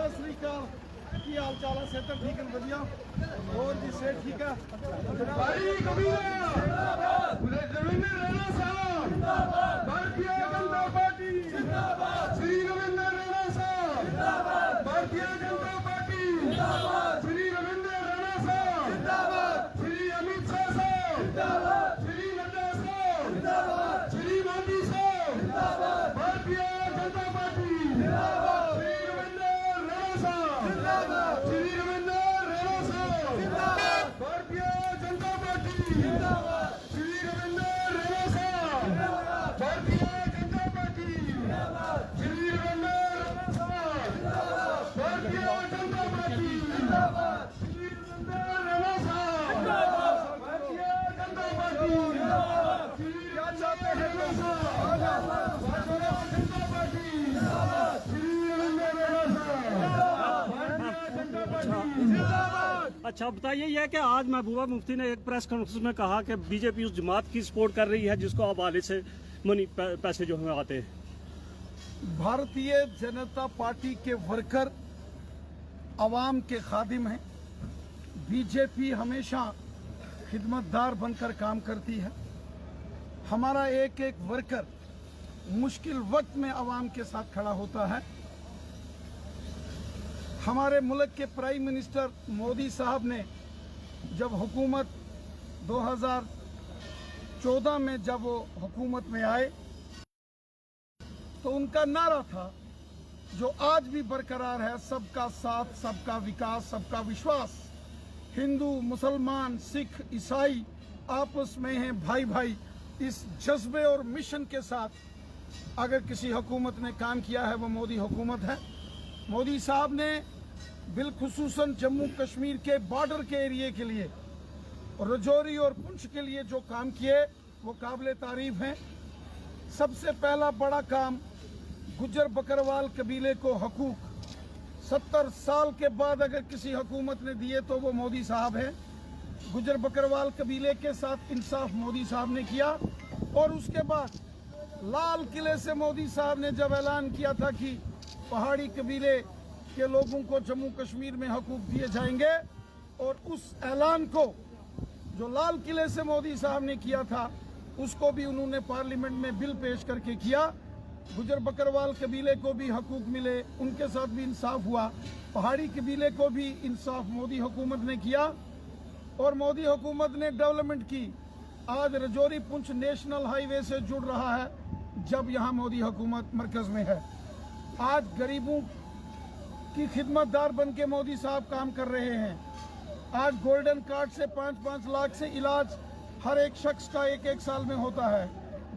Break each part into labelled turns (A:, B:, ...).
A: सत श्री अकाल की हाल चाल है सेहत ठीक है बढ़िया और जी सेहत ठीक है
B: भाई कबीरा रविंद्र रैना साहब जिंदाबाद भारतीय जनता पार्टी जिंदाबाद श्री रविंद्र रैना साहब जिंदाबाद भारतीय जनता पार्टी जिंदाबाद श्री रविंद्र रैना साहब जिंदाबाद श्री अमित शाह साहब जिंदाबाद श्री नड्डा साहब जिंदाबाद श्री मोदी साहब जिंदाबाद भारतीय जनता पार्टी जिंदाबाद श्री रविंद्र रैना साहब जिंदाबाद श्री रविंद्र रैना साहब जिंदाबाद भारतीय जनता पार्टी जिंदाबाद श्री रविंद्र रैना साहब जिंदाबाद भारतीय जनता पार्टी जिंदाबाद श्री रविंद्र रैना साहब जिंदाबाद भारतीय जनता पार्टी जिंदाबाद श्री रविंद्र रैना साहब जिंदाबाद भारतीय जनता पार्टी जिंदाबाद श्री रविंद्र रैना साहब जिंदाबाद भारतीय जनता पार्टी जिंदाबाद श्री रविंद्र रैना साहब भारतीय जनता पार्टी जिंदाबाद।
C: अच्छा बताइए यह कि आज महबूबा मुफ्ती ने एक प्रेस कॉन्फ्रेंस में कहा कि बीजेपी उस जमात की सपोर्ट कर रही है जिसको हवाले से मनी पैसे जो हमें आते हैं।
A: भारतीय जनता पार्टी के वर्कर आवाम के खादिम हैं। बीजेपी हमेशा खिदमतदार बनकर काम करती है। हमारा एक एक वर्कर मुश्किल वक्त में आवाम के साथ खड़ा होता है। हमारे मुल्क के प्राइम मिनिस्टर मोदी साहब ने जब हुकूमत 2014 में जब वो हुकूमत में आए तो उनका नारा था जो आज भी बरकरार है, सबका साथ सबका विकास सबका विश्वास। हिंदू मुसलमान सिख ईसाई आपस में हैं भाई भाई। इस जज्बे और मिशन के साथ अगर किसी हुकूमत ने काम किया है वो मोदी हुकूमत है। मोदी साहब ने बिलखुसूसन जम्मू कश्मीर के बॉर्डर के एरिए के लिए रजौरी और पुंछ के लिए जो काम किए वो काबिल तारीफ हैं। सबसे पहला बड़ा काम गुज्जर बकरवाल कबीले को हकूक 70 साल के बाद अगर किसी हुकूमत ने दिए तो वो मोदी साहब हैं। गुज्जर बकरवाल कबीले के साथ इंसाफ मोदी साहब ने किया। और उसके बाद लाल किले से मोदी साहब ने जब ऐलान किया था कि पहाड़ी कबीले के लोगों को जम्मू कश्मीर में हकूक दिए जाएंगे, और उस ऐलान को जो लाल किले से मोदी साहब ने किया था उसको भी उन्होंने पार्लियामेंट में बिल पेश करके किया। गुज्जर बकरवाल कबीले को भी हकूक मिले, उनके साथ भी इंसाफ हुआ। पहाड़ी कबीले को भी इंसाफ मोदी हुकूमत ने किया और मोदी हुकूमत ने डेवलपमेंट की। आज रजौरी पुंछ नेशनल हाईवे से जुड़ रहा है जब यहाँ मोदी हुकूमत मरकज में है। आज गरीबों की खिदमतदार बन के मोदी साहब काम कर रहे हैं। आज गोल्डन कार्ड से 5-5 लाख से इलाज हर एक शख्स का एक साल में होता है।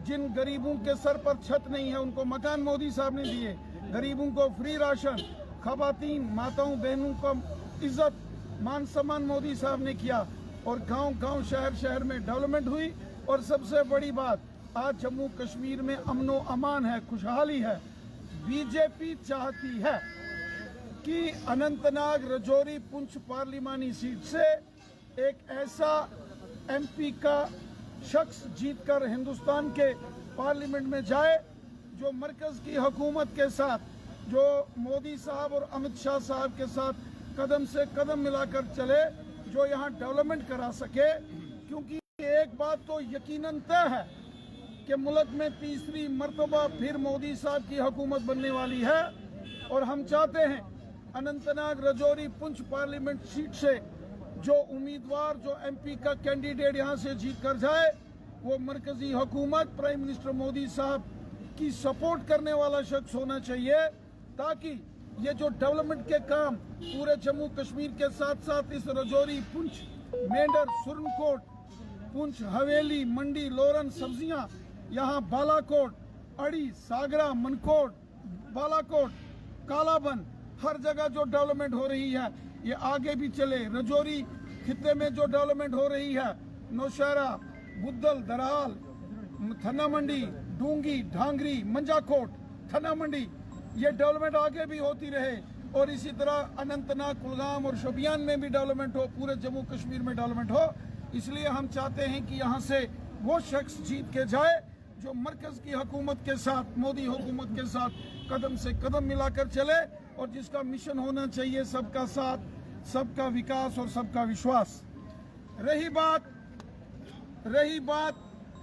A: जिन गरीबों के सर पर छत नहीं है उनको मकान मोदी साहब ने दिए। गरीबों को फ्री राशन, खवातीन माताओं बहनों को इज्जत मान सम्मान मोदी साहब ने किया। और गांव-गांव शहर में डेवलपमेंट हुई। और सबसे बड़ी बात, आज जम्मू कश्मीर में अमनो अमान है, खुशहाली है। बीजेपी चाहती है कि अनंतनाग रजौरी पुंछ पार्लिमानी सीट से एक ऐसा एमपी का शख्स जीतकर हिंदुस्तान के पार्लियामेंट में जाए जो मरकज की हुकूमत के साथ, जो मोदी साहब और अमित शाह साहब के साथ कदम से कदम मिलाकर चले, जो यहाँ डेवलपमेंट करा सके। क्योंकि एक बात तो यकीनन तय है कि मुल्क में तीसरी मर्तबा फिर मोदी साहब की हुकूमत बनने वाली है। और हम चाहते हैं अनंतनाग रजौरी पुंछ पार्लियामेंट सीट से जो उम्मीदवार, जो एमपी का कैंडिडेट यहाँ से जीत कर जाए वो मरकजी हुकूमत, प्राइम मिनिस्टर मोदी साहब की सपोर्ट करने वाला शख्स होना चाहिए, ताकि ये जो डेवलपमेंट के काम पूरे जम्मू कश्मीर के साथ साथ इस रजौरी पुंछ मेंढर सुरनकोट पुंछ हवेली मंडी लोरन सब्जियां यहाँ बालाकोट अड़ी सागरा मनकोट बालाकोट कालाबन हर जगह जो डेवलपमेंट हो रही है ये आगे भी चले। रजौरी खित्ते में जो डेवलपमेंट हो रही है, नौशहरा बुद्धल दराल थन्ना मंडी डूंगी ढांगरी मंजाकोट थन्ना मंडी, ये डेवलपमेंट आगे भी होती रहे। और इसी तरह अनंतनाग कुलगाम और शोपियान में भी डेवलपमेंट हो, पूरे जम्मू कश्मीर में डेवलपमेंट हो। इसलिए हम चाहते हैं कि यहाँ से वो शख्स जीत के जाए जो मरकज की हुकूमत के साथ, मोदी हुकूमत के साथ कदम से कदम मिलाकर चले। और जिसका मिशन होना चाहिए सबका साथ, सबका विकास और सबका विश्वास। रही बात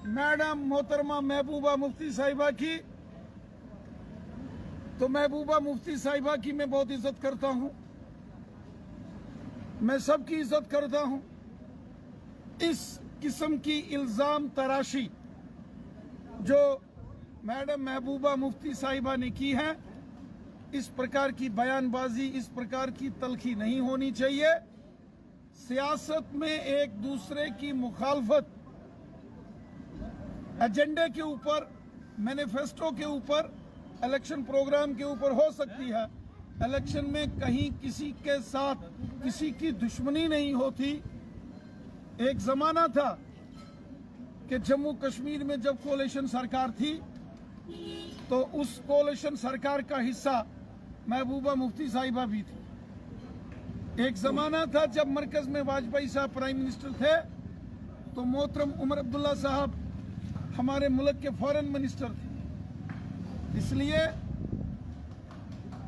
A: मैडम मोहतरमा महबूबा मुफ्ती साहिबा की, तो महबूबा मुफ्ती साहिबा की मैं बहुत इज्जत करता हूं, मैं सबकी इज्जत करता हूं। इस किस्म की इल्जाम तराशी जो मैडम महबूबा मुफ्ती साहिबा ने की है, इस प्रकार की बयानबाजी, इस प्रकार की तलखी नहीं होनी चाहिए। सियासत में एक दूसरे की मुखालफत एजेंडे के ऊपर, मैनिफेस्टो के ऊपर, इलेक्शन प्रोग्राम के ऊपर हो सकती है। इलेक्शन में कहीं किसी के साथ किसी की दुश्मनी नहीं होती। एक जमाना था कि जम्मू कश्मीर में जब कोalition सरकार थी तो उस कोalition सरकार का हिस्सा महबूबा मुफ्ती साहिबा भी थी। एक जमाना था जब मरकज में वाजपेयी साहब प्राइम मिनिस्टर थे तो मोहतरम उमर अब्दुल्ला साहब हमारे मुल्क के फॉरेन मिनिस्टर थे। इसलिए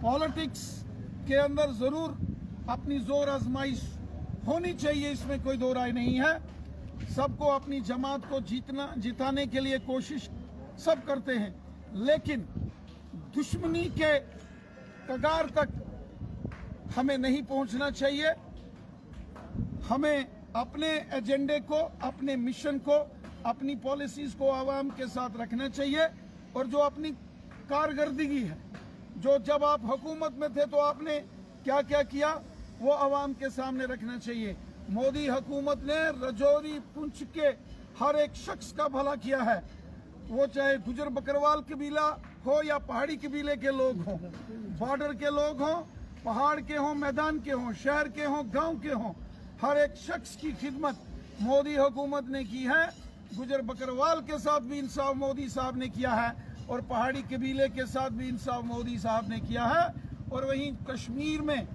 A: पॉलिटिक्स के अंदर जरूर अपनी जोर आजमाइश होनी चाहिए, इसमें कोई दो राय नहीं है। सबको अपनी जमात को जिताने के लिए कोशिश सब करते हैं, लेकिन दुश्मनी के कगार तक हमें नहीं पहुंचना चाहिए। हमें अपने एजेंडे को, अपने मिशन को, अपनी पॉलिसीज को आवाम के साथ रखना चाहिए। और जो अपनी कारकर्दगी है, जो जब आप हुकूमत में थे तो आपने क्या क्या किया, वो आवाम के सामने रखना चाहिए। मोदी हुकूमत ने रजौरी पुंछ के हर एक शख्स का भला किया है, वो चाहे गुजर बकरवाल कबीला हो या पहाड़ी कबीले के लोग हों, बॉर्डर के लोग हों, पहाड़ के हों, मैदान के हों, शहर के हों, गांव के हों, हर एक शख्स की खिदमत मोदी हुकूमत ने की है। गुजर बकरवाल के साथ भी इंसाफ मोदी साहब ने किया है और पहाड़ी कबीले के साथ भी इंसाफ मोदी साहब ने किया है। और वहीं कश्मीर में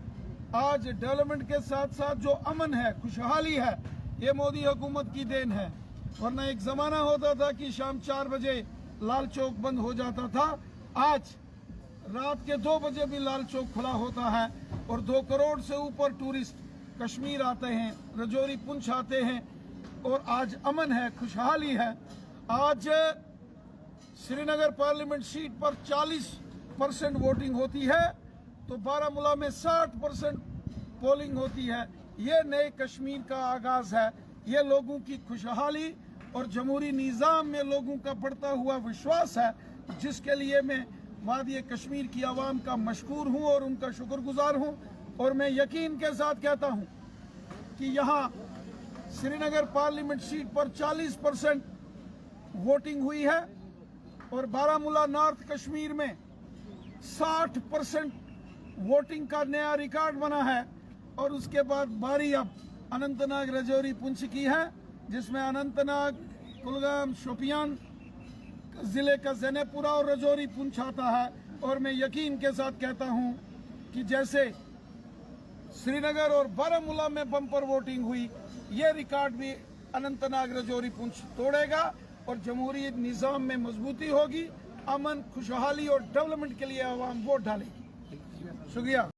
A: आज डेवलपमेंट के साथ साथ जो अमन है, खुशहाली है, ये मोदी हुकूमत की देन है। वरना एक जमाना होता था कि शाम 4 बजे लाल चौक बंद हो जाता था, आज रात के 2 बजे भी लाल चौक खुला होता है और 2 करोड़ से ऊपर टूरिस्ट कश्मीर आते हैं, रजौरी पुंछ आते हैं और आज अमन है, खुशहाली है। आज श्रीनगर पार्लियामेंट सीट पर 40% वोटिंग होती है तो बारामूला में 60% पोलिंग होती है। ये नए कश्मीर का आगाज है। ये लोगों की खुशहाली और जमहूरी निज़ाम में लोगों का बढ़ता हुआ विश्वास है, जिसके लिए मैं वादी कश्मीर की आवाम का मशकूर हूं और उनका शुक्रगुजार हूं। और मैं यकीन के साथ कहता हूं कि यहाँ श्रीनगर पार्लियामेंट सीट पर 40% वोटिंग हुई है और बारामूला नॉर्थ कश्मीर में 60% वोटिंग का नया रिकॉर्ड बना है। और उसके बाद बारी अब अनंतनाग, रजौरी, पुंछ की है, जिसमें अनंतनाग, कुलगाम, शोपियान जिले का ज़ैनेपुरा और रजौरी पुंछ आता है। और मैं यकीन के साथ कहता हूं कि जैसे श्रीनगर और बारामूला में बम्पर वोटिंग हुई, ये रिकॉर्ड भी अनंतनाग, रजौरी, पुंछ तोड़ेगा और जमहूरी निज़ाम में मजबूती होगी। अमन, खुशहाली और डेवलपमेंट के लिए आवाम वोट डालेगी। शुक्रिया।